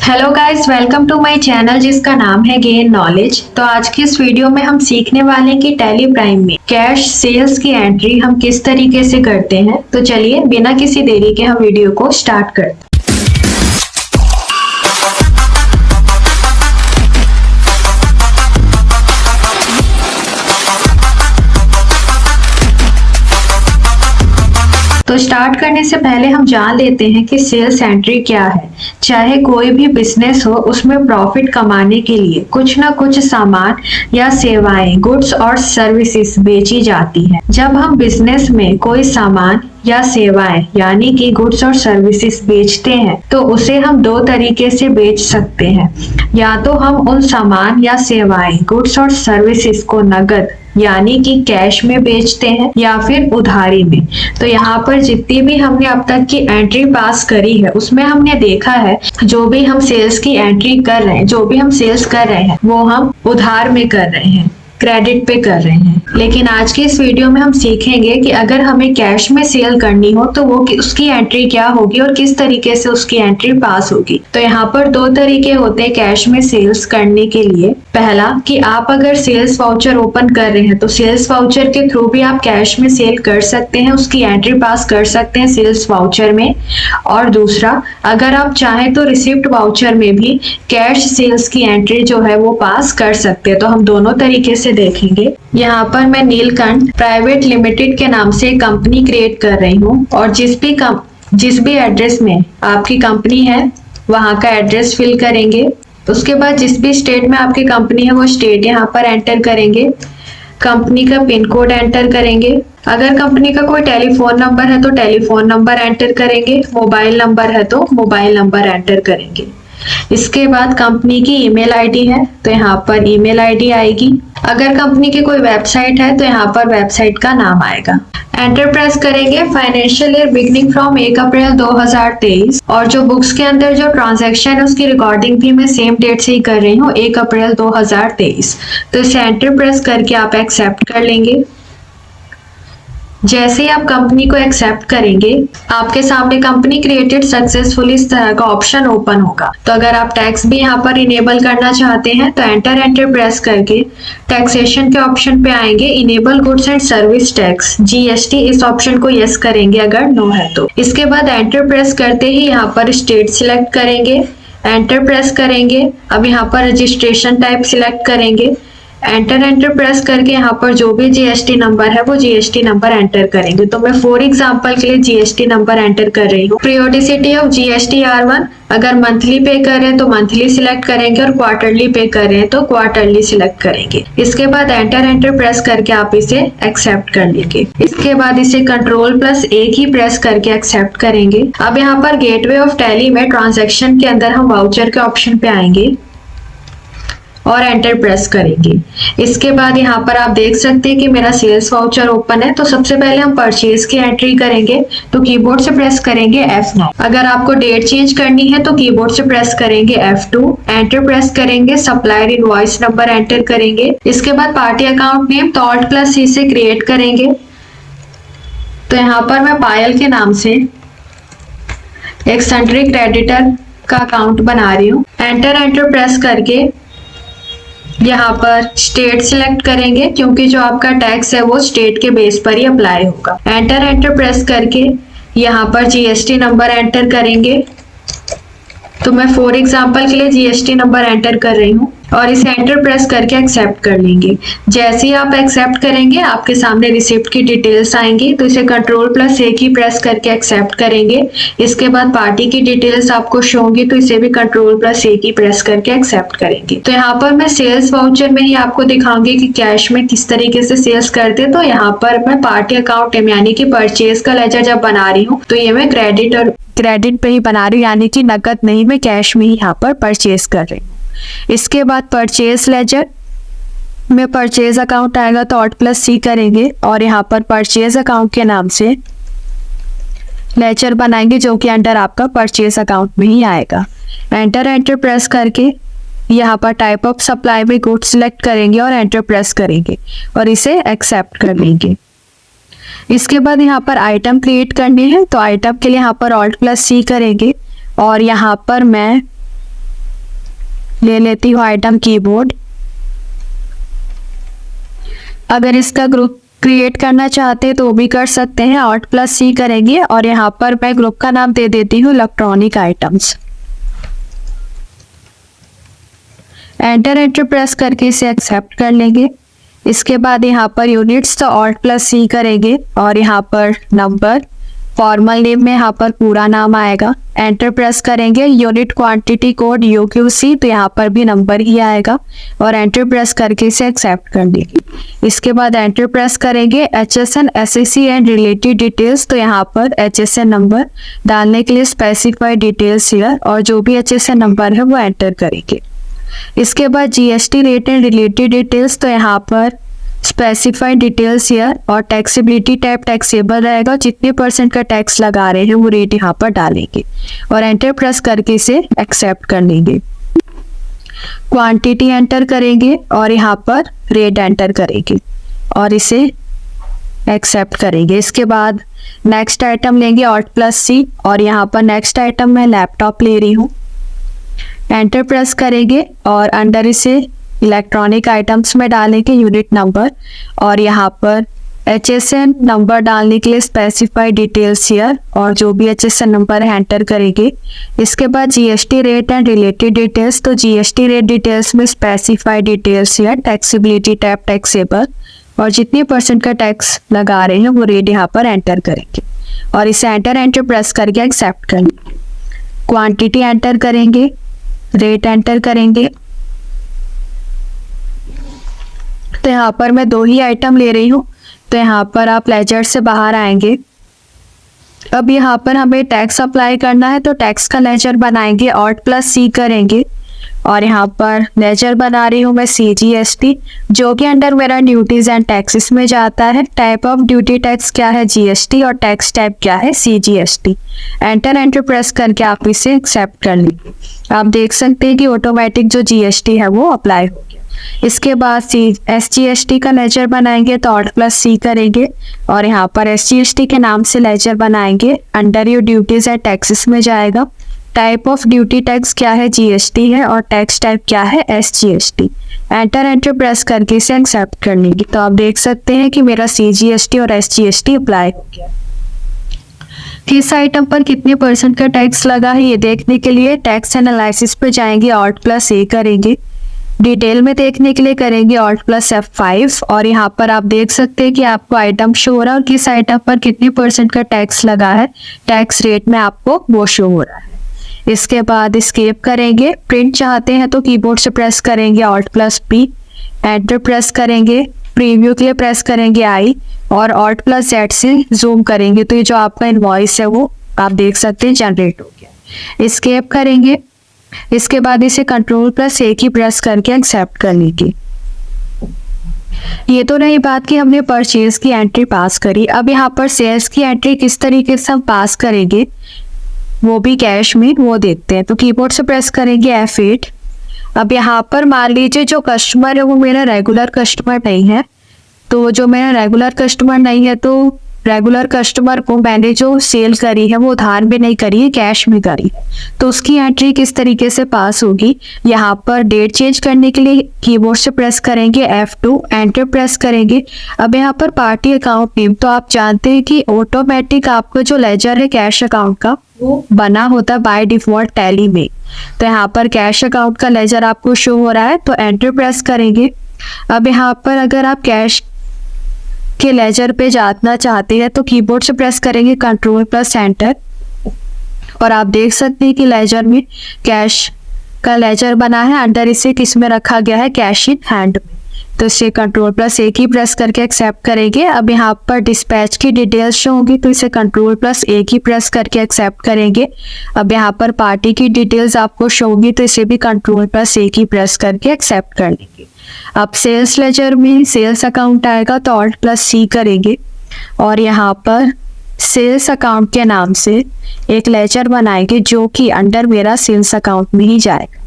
Hello guys, welcome to my channel जिसका नाम है गेन नॉलेज। तो आज की इस वीडियो में हम सीखने वाले हैं कि टैली प्राइम में कैश सेल्स की एंट्री हम किस तरीके से करते हैं। तो चलिए बिना किसी देरी के हम वीडियो को स्टार्ट करते हैं। तो स्टार्ट करने से पहले हम जान लेते हैं कि सेल्स एंट्री क्या है। चाहे कोई भी बिजनेस हो, उसमें प्रॉफिट कमाने के लिए कुछ ना कुछ सामान या सेवाएं, गुड्स और सर्विसेज बेची जाती है। जब हम बिजनेस में कोई सामान या सेवाएं यानी कि गुड्स और सर्विसेज बेचते हैं तो उसे हम दो तरीके से बेच सकते हैं। या तो हम उन सामान या सेवाएं, गुड्स और सर्विसेज को नगद यानी कि कैश में बेचते हैं या फिर उधारी में। तो यहाँ पर जितनी भी हमने अब तक की एंट्री पास करी है उसमें हमने देखा है जो भी हम सेल्स की एंट्री कर रहे हैं, जो भी हम सेल्स कर रहे हैं वो हम उधार में कर रहे हैं, क्रेडिट पे कर रहे हैं। लेकिन आज के इस वीडियो में हम सीखेंगे कि अगर हमें कैश में सेल करनी हो तो वो उसकी एंट्री क्या होगी और किस तरीके से उसकी एंट्री पास होगी। तो यहाँ पर दो तरीके होते हैं कैश में सेल्स करने के लिए। पहला कि आप अगर सेल्स वाउचर ओपन कर रहे हैं तो सेल्स वाउचर के थ्रू भी आप कैश में सेल कर सकते हैं, उसकी एंट्री पास कर सकते हैं सेल्स वाउचर में। और दूसरा, अगर आप चाहें तो रिसिप्ट वाउचर में भी कैश सेल्स की एंट्री जो है वो पास कर सकते हैं। तो हम दोनों तरीके से देखेंगे। यहाँ पर मैं नीलकंठ प्राइवेट लिमिटेड के नाम से कंपनी क्रिएट कर रही हूँ और जिस भी एड्रेस में आपकी कंपनी है वहाँ का एड्रेस फिल करेंगे। उसके बाद जिस भी स्टेट में आपकी कंपनी है वो स्टेट यहाँ पर एंटर करेंगे। कंपनी का पिन कोड एंटर करेंगे। अगर कंपनी का कोई टेलीफोन नंबर है तो टेलीफोन नंबर एंटर करेंगे। मोबाइल नंबर है तो मोबाइल नंबर एंटर करेंगे। इसके बाद कंपनी की ईमेल आईडी है तो यहाँ पर ईमेल आईडी आएगी। अगर कंपनी की कोई वेबसाइट है तो यहाँ पर वेबसाइट का नाम आएगा। एंटर प्रेस करेंगे। फाइनेंशियल ईयर बिगनिंग फ्रॉम 1 अप्रैल 2023 और जो बुक्स के अंदर जो ट्रांजैक्शन है उसकी रिकॉर्डिंग भी मैं सेम डेट से ही कर रही हूँ, 1 अप्रैल 2023। तो इसे एंटर प्रेस करके आप एक्सेप्ट कर लेंगे। जैसे ही आप कंपनी को एक्सेप्ट करेंगे आपके सामने कंपनी क्रिएटेड सक्सेसफुली इस तरह का ऑप्शन ओपन होगा। तो अगर आप टैक्स भी यहाँ पर इनेबल करना चाहते हैं तो एंटर प्रेस करके टैक्सेशन के ऑप्शन पे आएंगे। Enable goods and service tax GST, इस ऑप्शन को यस करेंगे अगर नो है तो। इसके बाद एंटर प्रेस करते ही यहाँ पर स्टेट सिलेक्ट करेंगे, एंटर प्रेस करेंगे। अब यहाँ पर रजिस्ट्रेशन टाइप सिलेक्ट करेंगे। एंटर प्रेस करके यहाँ पर जो भी GST नंबर है वो GST नंबर एंटर करेंगे। तो मैं फॉर एग्जांपल के लिए GST नंबर एंटर कर रही हूँ। पीरियोडिसिटी ऑफ GST R1, अगर मंथली पे कर रहे हैं तो मंथली सिलेक्ट करेंगे और क्वार्टरली पे कर रहे हैं तो क्वार्टरली सिलेक्ट करेंगे। इसके बाद एंटर प्रेस करके आप इसे एक्सेप्ट कर लेंगे। इसके बाद इसे Ctrl+A की प्रेस करके एक्सेप्ट करेंगे। अब यहाँ पर गेटवे ऑफ टैली में ट्रांजेक्शन के अंदर हम वाउचर के ऑप्शन पे आएंगे और एंटर प्रेस करेंगे। इसके बाद यहाँ पर आप देख सकते हैं कि मेरा सेल्स वाउचर ओपन है। तो सबसे पहले हम परचेज की एंट्री करेंगे तो कीबोर्ड से प्रेस करेंगे F9। अगर आपको डेट चेंज करनी है तो कीबोर्ड से प्रेस करेंगे F2। एंटर प्रेस करेंगे। सप्लायर इनवॉइस नंबर एंटर करेंगे। इसके बाद पार्टी अकाउंट नेम तो Alt+C से क्रिएट करेंगे। तो यहाँ पर मैं पायल के नाम से एक सन्ड्री क्रेडिटर का अकाउंट बना रही हूँ। एंटर प्रेस करके यहाँ पर स्टेट सिलेक्ट करेंगे क्योंकि जो आपका टैक्स है वो स्टेट के बेस पर ही अप्लाई होगा। एंटर प्रेस करके यहाँ पर GST नंबर एंटर करेंगे। तो मैं फॉर एग्जांपल के लिए GST नंबर एंटर कर रही हूँ और इसे एंटर प्रेस करके एक्सेप्ट कर लेंगे। जैसे ही आप एक्सेप्ट करेंगे आपके सामने रिसिप्ट की डिटेल्स आएंगी। तो इसे Ctrl+A की प्रेस करके एक्सेप्ट करेंगे। इसके बाद पार्टी की डिटेल्स आपको शो होंगी तो इसे भी Ctrl+A की प्रेस करके एक्सेप्ट करेंगे। तो यहाँ पर मैं सेल्स वाउचर में ही आपको दिखाऊंगी कि कैश में किस तरीके से सेल्स करते। तो यहाँ पर मैं पार्टी अकाउंट यानी कि परचेज का लेजर जब बना रही हूँ तो ये मैं क्रेडिट पे ही बना रही हूँ, यानी कि नकद नहीं, मैं कैश में ही यहाँ पर परचेज कर रही हूँ। इसके बाद परचेज लेजर में परचेज अकाउंट आएगा तो Alt+C करेंगे और यहाँ पर परचेज अकाउंट के नाम से लेजर बनाएंगे जो कि अंडर आपका परचेज अकाउंट में ही आएगा। एंटर प्रेस करके यहाँ पर टाइप ऑफ सप्लाई में गुड सिलेक्ट करेंगे और एंटर प्रेस करेंगे और इसे एक्सेप्ट कर लेंगे। इसके बाद यहाँ पर आइटम क्रिएट करनी है तो आइटम के लिए यहाँ पर Alt+C करेंगे और यहाँ पर मैं ले लेती हूँ आइटम कीबोर्ड। अगर इसका ग्रुप क्रिएट करना चाहते हैं तो वो भी कर सकते हैं, Alt+C करेंगे और यहाँ पर मैं ग्रुप का नाम दे देती हूँ इलेक्ट्रॉनिक आइटम्स। एंटर प्रेस करके इसे एक्सेप्ट कर लेंगे। इसके बाद यहाँ पर यूनिट्स तो Alt+C करेंगे और यहाँ पर नंबर, फॉर्मल नेम में यहाँ पर पूरा नाम आएगा। एंटर प्रेस करेंगे, यूनिट क्वांटिटी कोड UQC, तो यहाँ पर भी नंबर ही आएगा और एंटर प्रेस करके इसे एक्सेप्ट कर देंगे। इसके बाद एंटर प्रेस करेंगे HSN SSC and related details, तो यहाँ पर HSN नंबर डालने के लिए स्पेसिफाई डिटेल्स हियर, और जो भी HSN नंबर है वो एंटर करेंगे। इसके बाद GST rate and related details, तो यहाँ पर स्पेसिफाई डिटेल्स हियर, और टैक्सेबिलिटी टाइप टैक्सेबल रहेगा, जितने % का टैक्स लगा रहे हैं वो रेट यहाँ पर डालेंगे और एंटर प्रेस करके इसे एक्सेप्ट कर लेंगे। क्वांटिटी एंटर करेंगे और यहाँ पर रेट एंटर करेंगे और इसे एक्सेप्ट करेंगे। इसके बाद नेक्स्ट आइटम लेंगे Alt+C और यहाँ पर नेक्स्ट आइटम मैं लैपटॉप ले रही हूँ। एंटर प्रेस करेंगे और अंडर इसे इलेक्ट्रॉनिक आइटम्स में डालेंगे यूनिट नंबर, और यहाँ पर HSN नंबर डालने के लिए स्पेसिफाई डिटेल्स हियर, और जो भी HSN नंबर है एंटर करेंगे। इसके बाद GST rate and related details, तो GST रेट डिटेल्स में specify details here, taxability type taxable, और जितने % का टैक्स लगा रहे हैं वो रेट यहाँ पर एंटर करेंगे और इसे एंटर प्रेस करके एक्सेप्ट करेंगे। क्वांटिटी एंटर करेंगे, रेट एंटर करेंगे। तो यहाँ पर मैं 2 ही आइटम ले रही हूँ, तो यहाँ पर आप लेजर से बाहर आएंगे। अब यहाँ पर हमें टैक्स अप्लाई करना है, तो टैक्स का लेजर बनाएंगे, Alt+C करेंगे और यहाँ पर लेजर बना रही हूँ मैं CGST, जो कि अंडर मेरा ड्यूटीज एंड टैक्सेस में जाता है। टाइप ऑफ ड्यूटी टैक्स क्या है GST और टैक्स टाइप क्या है CGST। एंटर प्रेस करके आप इसे एक्सेप्ट कर लीजिए। आप देख सकते हैं कि ऑटोमेटिक जो GST है वो अप्लाई हो गया। इसके बाद SGST का लेजर बनाएंगे, तो Alt+C करेंगे और यहाँ पर SGST के नाम से लेजर बनाएंगे। Under your duties and taxes में जाएगा। टाइप ऑफ ड्यूटी टैक्स क्या है GST है और टैक्स टाइप क्या है SGST। एंटर प्रेस करके इसे एक्सेप्ट कर लेंगे। तो आप देख सकते हैं कि मेरा CGST और SGST अप्लाई हो गया। किस आइटम पर कितने % का टैक्स लगा है ये देखने के लिए टैक्स एनालिसिस पे जाएंगे, Alt+A करेंगे। डिटेल में देखने के लिए करेंगे Alt+F5 और यहाँ पर आप देख सकते हैं कि आपको आइटम शो हो रहा है और किस आइटम पर कितने % का टैक्स लगा है, टैक्स रेट में आपको वो शो हो रहा है। इसके बाद एस्केप करेंगे। प्रिंट चाहते हैं तो कीबोर्ड से प्रेस करेंगे Alt+P, एंटर प्रेस करेंगे। प्रीव्यू के लिए प्रेस करेंगे I और Alt+Z से जूम करेंगे, तो ये जो आपका इनवॉइस है वो आप देख सकते हैं जनरेट हो गया। एस्केप करेंगे। इसके बाद इसे Ctrl+A की प्रेस करके एक्सेप्ट कर लीजिए। ये तो रही बात कि हमने परचेज की एंट्री पास करी। अब यहाँ पर सेल्स की एंट्री किस तरीके से हम पास करेंगे वो भी कैश में, वो देखते हैं। तो कीबोर्ड से प्रेस करेंगे F8। अब यहाँ पर मान लीजिए जो कस्टमर है वो मेरा रेगुलर कस्टमर नहीं है, तो जो मेरा रेगुलर कस्टमर नहीं है तो रेगुलर कस्टमर को मैंने जो सेल करी है वो उधार में नहीं करी है, कैश में करी है, तो उसकी एंट्री किस तरीके से पास होगी। यहाँ पर डेट चेंज करने के लिए कीबोर्ड से प्रेस करेंगे F2, एंटर प्रेस करेंगे। अब यहाँ पर पार्टी अकाउंट नेम, तो आप जानते हैं कि ऑटोमेटिक आपका जो लेजर है कैश अकाउंट का वो बना होता है बाय डिफॉल्ट टैली में, तो यहाँ पर कैश अकाउंट का लेजर आपको शो हो रहा है, तो एंटर प्रेस करेंगे। अब यहाँ पर अगर आप कैश के लेजर पे जाना चाहते हैं तो कीबोर्ड से प्रेस करेंगे Ctrl+Enter और आप देख सकते हैं कि लेजर में कैश का लेजर बना है। अंडर इसे किस में रखा गया है, कैश इन हैंड में, तो इसे Ctrl+A की प्रेस करके एक्सेप्ट करेंगे। अब यहाँ पर डिस्पैच की डिटेल्स शो होगी, तो इसे Ctrl+A की प्रेस करके एक्सेप्ट करेंगे। अब यहाँ पर पार्टी की डिटेल्स आपको शो होगी, तो इसे भी Ctrl+A की प्रेस करके एक्सेप्ट कर लेंगे। अब सेल्स लेजर में सेल्स अकाउंट आएगा, तो Alt+C करेंगे और यहाँ पर सेल्स अकाउंट के नाम से एक लेजर बनाएंगे जो कि अंडर मेरा सेल्स अकाउंट में ही जाएगा।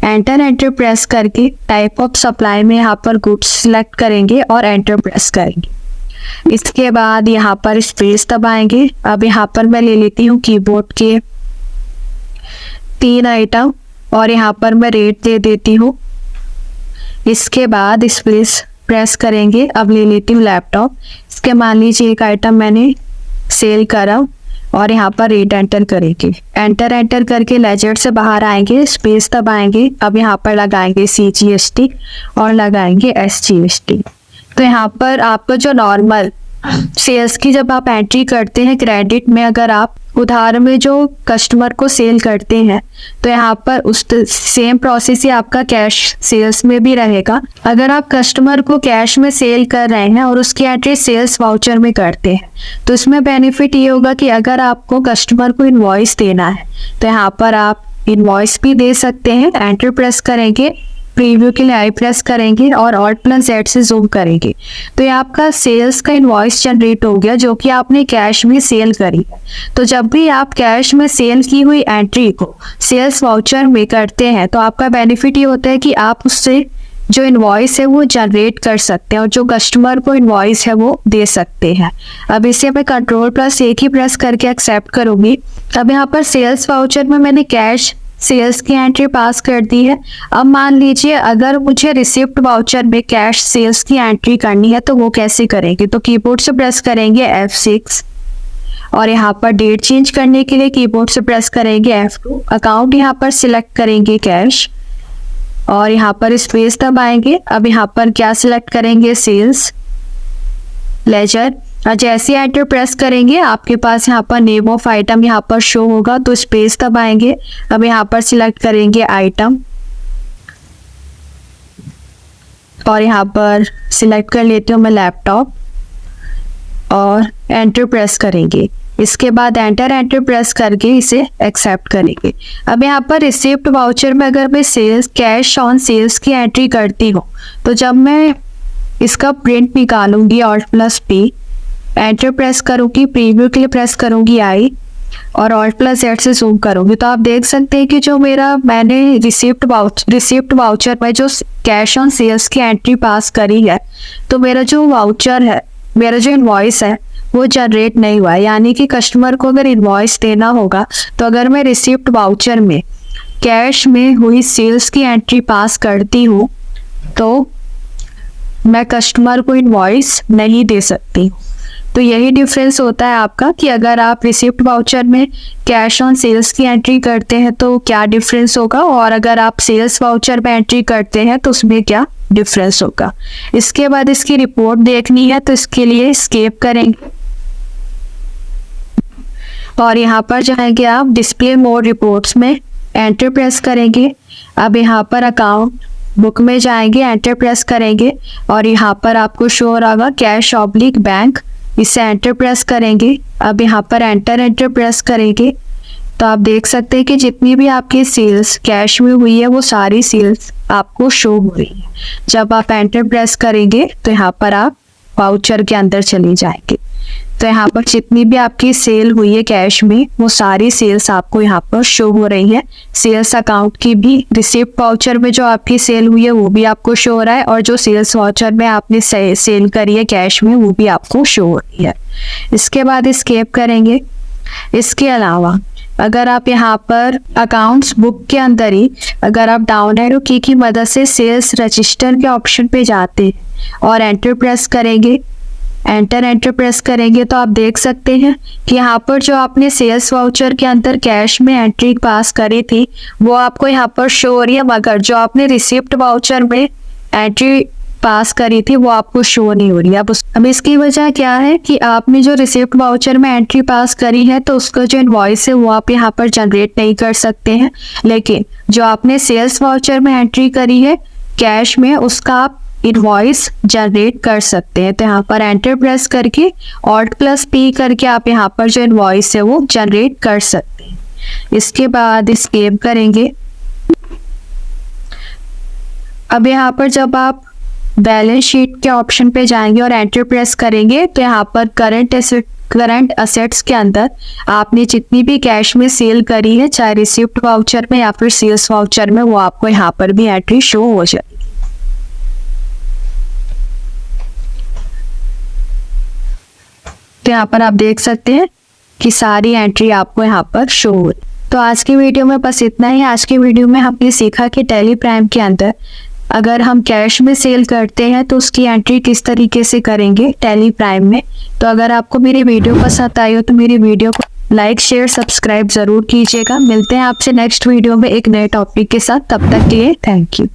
एंटर प्रेस करके टाइप ऑफ सप्लाई में यहाँ पर गुड्स सिलेक्ट करेंगे और एंटर प्रेस करेंगे। इसके बाद यहाँ पर स्पेस दबाएंगे। अब यहाँ पर मैं ले लेती हूँ कीबोर्ड के 3 आइटम, और यहाँ पर मैं रेट दे देती हूँ। इसके बाद स्पेस प्रेस करेंगे। अब ले लेती हूँ लैपटॉप। इसके मान लीजिए एक आइटम मैंने सेल करा और यहाँ पर रेट एंटर करेंगे। एंटर करके लेजर से बाहर आएंगे, स्पेस दबाएंगे। अब यहाँ पर लगाएंगे CGST और लगाएंगे SGST। तो यहाँ पर आपको जो नॉर्मल सेल्स की जब आप एंट्री करते हैं क्रेडिट में, अगर आप उधार में जो कस्टमर को सेल करते हैं तो यहाँ पर उस सेम प्रोसेस ही आपका कैश सेल्स में भी रहेगा। अगर आप कस्टमर को कैश में सेल कर रहे हैं और उसकी एंट्री सेल्स वाउचर में करते हैं तो इसमें बेनिफिट ये होगा कि अगर आपको कस्टमर को इनवॉइस देना है तो यहाँ पर आप इनवॉइस भी दे सकते हैं। एंटर प्रेस करेंगे, प्रीव्यू के लिए आई प्रेस करेंगे और Alt+Z से जूम करेंगे तो ये आपका सेल्स का इनवॉइस जनरेट हो गया जो कि आपने कैश में सेल करी है। तो जब भी आप कैश में सेल की हुई एंट्री को सेल्स वाउचर में करते हैं तो आपका बेनिफिट ये होता है कि आप उससे जो इनवॉइस है वो जनरेट कर सकते हैं और जो कस्टमर को इनवॉइस है वो दे सकते हैं। अब इसे मैं Ctrl+A ही प्रेस करके एक्सेप्ट करूंगी। अब यहाँ पर सेल्स वाउचर में मैंने कैश सेल्स की एंट्री पास कर दी है। अब मान लीजिए अगर मुझे रिसिप्ट वाउचर में कैश सेल्स की एंट्री करनी है तो वो कैसे करेंगे। तो कीबोर्ड से प्रेस करेंगे F6 और यहाँ पर डेट चेंज करने के लिए कीबोर्ड से प्रेस करेंगे F2। अकाउंट यहाँ पर सिलेक्ट करेंगे कैश और यहाँ पर स्पेस दबाएंगे। अब यहाँ पर क्या सिलेक्ट करेंगे, सेल्स लेजर। और जैसे एंटर प्रेस करेंगे आपके पास यहाँ पर नेम ऑफ आइटम यहाँ पर शो होगा तो स्पेस दबाएंगे। अब यहाँ पर सिलेक्ट करेंगे आइटम और यहाँ पर सिलेक्ट कर लेती हूँ मैं लैपटॉप और एंटर प्रेस करेंगे। इसके बाद एंटर प्रेस करके इसे एक्सेप्ट करेंगे। अब यहाँ पर रिसिप्ट वाउचर में अगर मैं सेल्स कैश ऑन सेल्स की एंट्री करती हूँ तो जब मैं इसका प्रिंट निकालूंगी Alt+P, एंटर प्रेस करूंगी, प्रीव्यू के लिए प्रेस करूंगी आई और Alt+Z से जूम करूंगी तो आप देख सकते हैं कि जो मैंने रिसिप्ट वाउचर में जो कैश ऑन सेल्स की एंट्री पास करी है तो मेरा जो वाउचर है, मेरा जो इनवॉइस है वो जनरेट नहीं हुआ है। यानी कि कस्टमर को अगर इनवॉइस देना होगा तो अगर मैं रिसिप्ट वाउचर में कैश में हुई सेल्स की एंट्री पास करती हूँ तो मैं कस्टमर को इनवॉइस नहीं दे सकती हूँ। तो यही डिफरेंस होता है आपका कि अगर आप रिसिप्ट वाउचर में कैश ऑन सेल्स की एंट्री करते हैं तो क्या डिफरेंस होगा और अगर आप सेल्स वाउचर में एंट्री करते हैं तो उसमें क्या डिफरेंस होगा। इसके बाद इसकी रिपोर्ट देखनी है तो इसके लिए एस्केप करेंगे और यहाँ पर जाएंगे आप डिस्प्ले मोड रिपोर्ट्स में, एंटर प्रेस करेंगे। अब यहाँ पर अकाउंट बुक में जाएंगे, एंटर प्रेस करेंगे और यहाँ पर आपको शो हो रहा होगा कैश/बैंक, इसे एंटर प्रेस करेंगे। अब यहाँ पर एंटर प्रेस करेंगे तो आप देख सकते हैं कि जितनी भी आपकी सेल्स कैश में हुई है वो सारी सेल्स आपको शो हो रही है। जब आप एंटर प्रेस करेंगे तो यहाँ पर आप वाउचर के अंदर चले जाएंगे तो यहाँ पर जितनी भी आपकी सेल हुई है कैश में वो सारी सेल्स आपको यहाँ पर शो हो रही है। सेल्स अकाउंट की भी रिसिप्ट वाउचर में जो आपकी सेल हुई है वो भी आपको शो हो रहा है और जो सेल्स वाउचर में आपने सेल करी है कैश में वो भी आपको शो हो रही है। इसके बाद एस्केप करेंगे। इसके अलावा अगर आप यहाँ पर अकाउंट्स बुक के अंदर ही अगर आप डाउन एरो की मदद से सेल्स रजिस्टर के ऑप्शन पे जाते हैं और एंटर प्रेस करेंगे, एंटर प्रेस करेंगे तो आप देख सकते हैं कि यहाँ पर जो आपने सेल्स वाउचर के अंदर कैश में एंट्री पास करी थी वो आपको यहाँ पर शो हो रही है, मगर जो आपने रिसिप्ट वाउचर में एंट्री पास करी थी वो आपको शो नहीं हो रही है। अब इसकी वजह क्या है कि आपने जो रिसिप्ट वाउचर में एंट्री पास करी है तो उसका जो इनवॉइस है वो आप यहाँ पर जनरेट नहीं कर सकते हैं, लेकिन जो आपने सेल्स वाउचर में एंट्री करी है कैश में उसका आप इनवॉइस जनरेट कर सकते हैं। तो यहाँ पर एंटर प्रेस करके Alt+P करके आप यहाँ पर जो इनवॉइस है वो जनरेट कर सकते हैं। इसके बाद एस्केप करेंगे। अब यहाँ पर जब आप बैलेंस शीट के ऑप्शन पे जाएंगे और एंटर प्रेस करेंगे तो यहाँ पर करंट असेट्स के अंदर आपने जितनी भी कैश में सेल करी है चाहे रिसिप्ट वाउचर में या फिर सेल्स वाउचर में वो आपको यहाँ पर भी एंट्री शो हो जाएगी। तो यहाँ पर आप देख सकते हैं कि सारी एंट्री आपको यहाँ पर शो हो रही है। तो आज की वीडियो में बस इतना ही। आज की वीडियो में हमने सीखा कि टैली प्राइम के अंदर अगर हम कैश में सेल करते हैं तो उसकी एंट्री किस तरीके से करेंगे टैली प्राइम में। तो अगर आपको मेरी वीडियो पसंद आई हो तो मेरी वीडियो को लाइक शेयर सब्सक्राइब जरूर कीजिएगा। मिलते हैं आपसे नेक्स्ट वीडियो में एक नए टॉपिक के साथ। तब तक के लिए थैंक यू।